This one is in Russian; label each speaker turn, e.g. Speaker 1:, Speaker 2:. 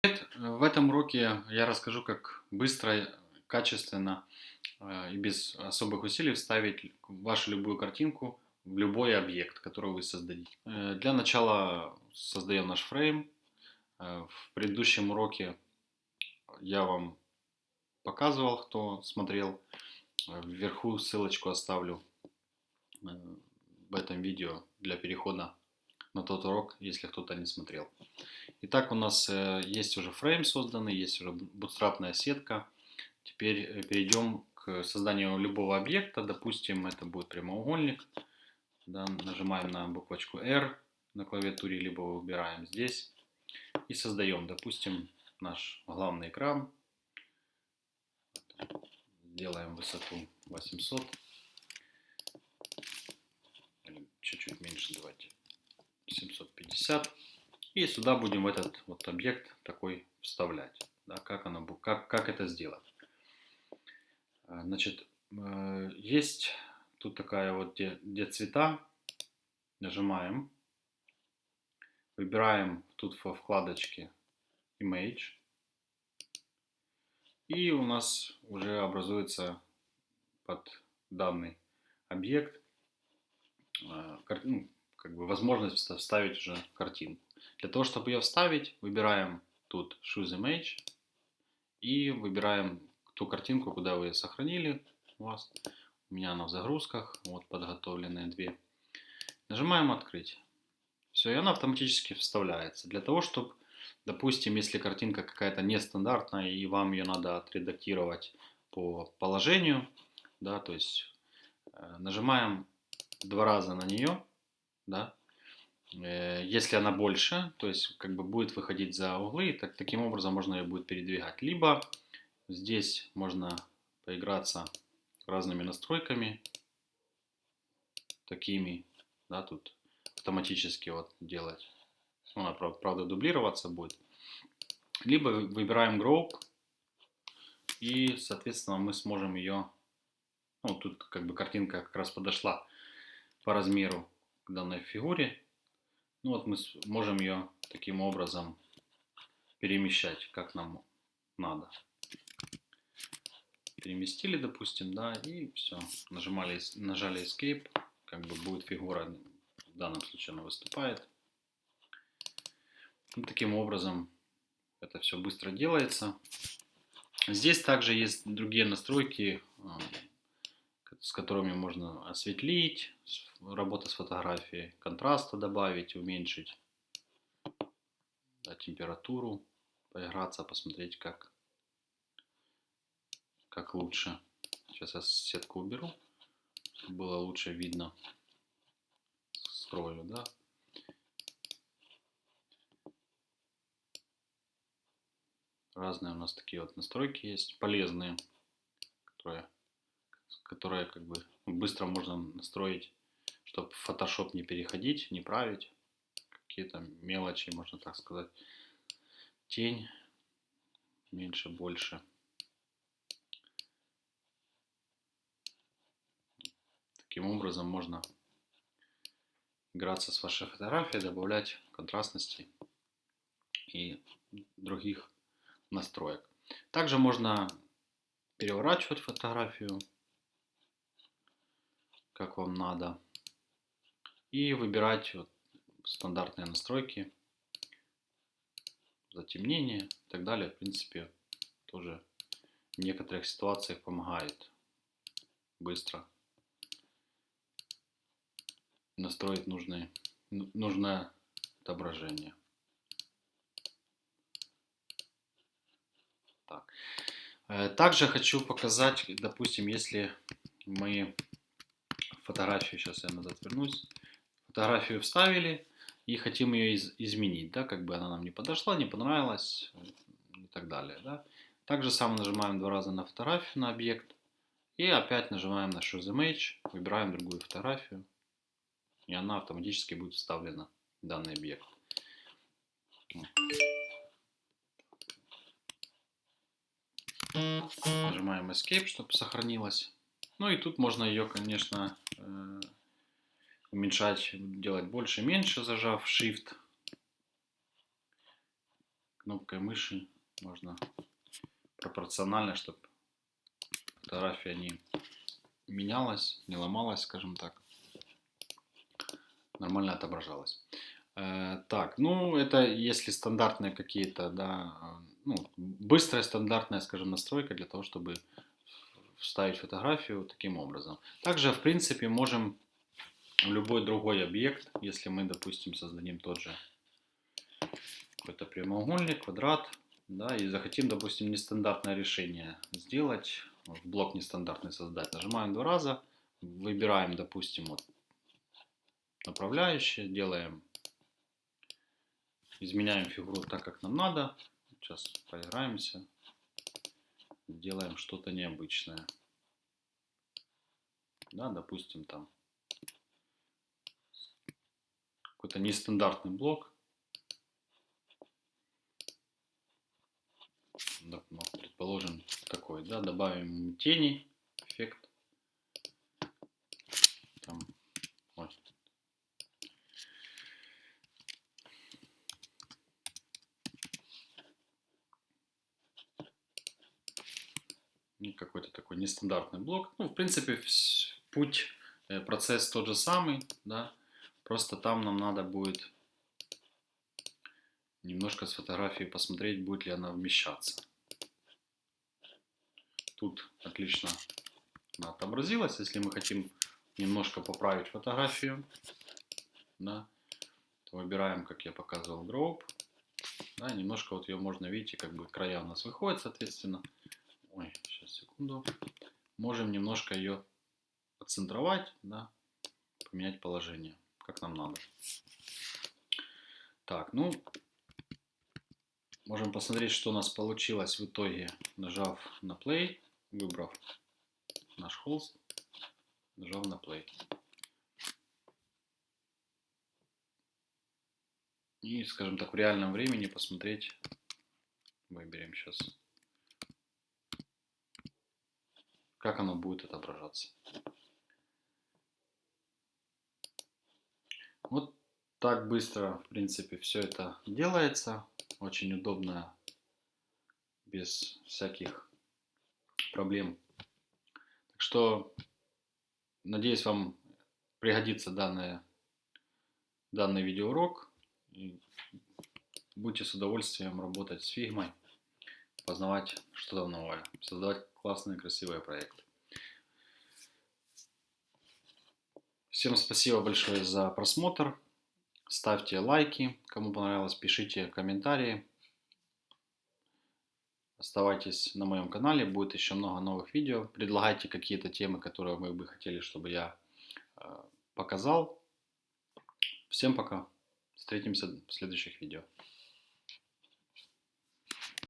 Speaker 1: В этом уроке я расскажу, как быстро, качественно и без особых усилий вставить вашу любую картинку в любой объект, который вы создадите. Для начала создаем наш фрейм. В предыдущем уроке я вам показывал, кто смотрел. Вверху ссылочку оставлю в этом видео для перехода на тот урок, если кто-то не смотрел. Итак, у нас есть уже фрейм созданный, есть уже бутстрапная сетка. Теперь перейдем к созданию любого объекта. Допустим, это будет прямоугольник. Да, нажимаем на буквочку R на клавиатуре, либо выбираем здесь. И создаем, допустим, наш главный экран. Делаем высоту 800. Чуть-чуть меньше давайте. 750. И сюда будем этот вот объект такой вставлять. Да, как это сделать. Значит, есть тут такая вот, где цвета. Нажимаем. Выбираем тут во вкладочке Image. И у нас уже образуется под данный объект как бы возможность вставить уже картинку. Для того, чтобы ее вставить, выбираем тут Choose Image и выбираем ту картинку, куда вы сохранили. У меня она в загрузках, вот подготовленные две. Нажимаем «Открыть». Все, и она автоматически вставляется. Для того, чтобы, допустим, если картинка какая-то нестандартная и вам ее надо отредактировать по положению, да, то есть нажимаем два раза на нее, да, если она больше, то есть как бы будет выходить за углы, таким образом можно ее будет передвигать. Либо здесь можно поиграться разными настройками, такими, да, тут автоматически вот делать. Она, правда, дублироваться будет. Либо выбираем Group, и, соответственно, мы сможем ее... Ну, тут как бы картинка как раз подошла по размеру к данной фигуре. Ну, вот мы можем ее таким образом перемещать, как нам надо. Переместили, допустим, да, и все. Нажали Escape, как бы будет фигура, в данном случае она выступает. Ну, таким образом это все быстро делается. Здесь также есть другие настройки, с которыми можно осветлить, работа с фотографией, контраста добавить, уменьшить, да, температуру, поиграться, посмотреть, как лучше. Сейчас я сетку уберу, чтобы было лучше видно. Скрою, да. Разные у нас такие вот настройки есть, полезные, которые как бы быстро можно настроить, чтобы в Photoshop не переходить, не править. Какие-то мелочи, можно так сказать. Тень, меньше, больше. Таким образом можно играться с вашей фотографией, добавлять контрастности и других настроек. Также можно переворачивать фотографию, как вам надо, и выбирать вот стандартные настройки, затемнение и так далее. В принципе, тоже в некоторых ситуациях помогает быстро настроить нужное отображение. Так. Также хочу показать, допустим, если мы фотографию, сейчас я назад вернусь, фотографию вставили и хотим ее изменить, да, как бы она нам не подошла, не понравилась и так далее, да. Также само нажимаем два раза на фотографию, на объект, и опять нажимаем на Choose Image, выбираем другую фотографию, и она автоматически будет вставлена в данный объект. Нажимаем Escape, чтобы сохранилась. Ну и тут можно ее, конечно, уменьшать, делать больше, меньше, зажав Shift. кнопкой мыши можно пропорционально, чтобы фотография не менялась, не ломалась, скажем так, нормально отображалась. Так, ну это если стандартные какие-то, да, ну, быстрая стандартная, скажем, настройка для того, чтобы вставить фотографию таким образом. Также, в принципе, можем любой другой объект, если мы, допустим, создадим тот же какой-то прямоугольник, квадрат, да, и захотим, допустим, нестандартное решение сделать, в блок нестандартный создать, нажимаем 2 раза, выбираем, допустим, вот направляющие, делаем, изменяем фигуру так, как нам надо. Сейчас поиграемся, сделаем что-то необычное. Да, допустим, там какой-то нестандартный блок. Ну, предположим, такой, да, добавим тени, эффект. Там, вот. И какой-то такой нестандартный блок. Ну, в принципе, путь, процесс тот же самый, да, просто там нам надо будет немножко с фотографии посмотреть, будет ли она вмещаться. Тут отлично она отобразилась. Если мы хотим немножко поправить фотографию, да, то выбираем, как я показывал, Group. Да, немножко вот ее можно, видите, как бы края у нас выходят, соответственно. Ой, сейчас, секунду. Можем немножко ее отцентровать, да, поменять положение, как нам надо. Так, ну, можем посмотреть, что у нас получилось в итоге, нажав на Play, выбрав наш холст, нажав на Play. И, скажем так, в реальном времени посмотреть, выберем сейчас, как оно будет отображаться. Вот так быстро, в принципе, все это делается. Очень удобно, без всяких проблем. Так что, надеюсь, вам пригодится данный видеоурок. И будете с удовольствием работать с фигмой, познавать что-то новое, создавать классные, красивые проекты. Всем спасибо большое за просмотр. Ставьте лайки, кому понравилось, пишите комментарии. Оставайтесь на моем канале, будет еще много новых видео. Предлагайте какие-то темы, которые вы бы хотели, чтобы я показал. Всем пока. Встретимся в следующих видео.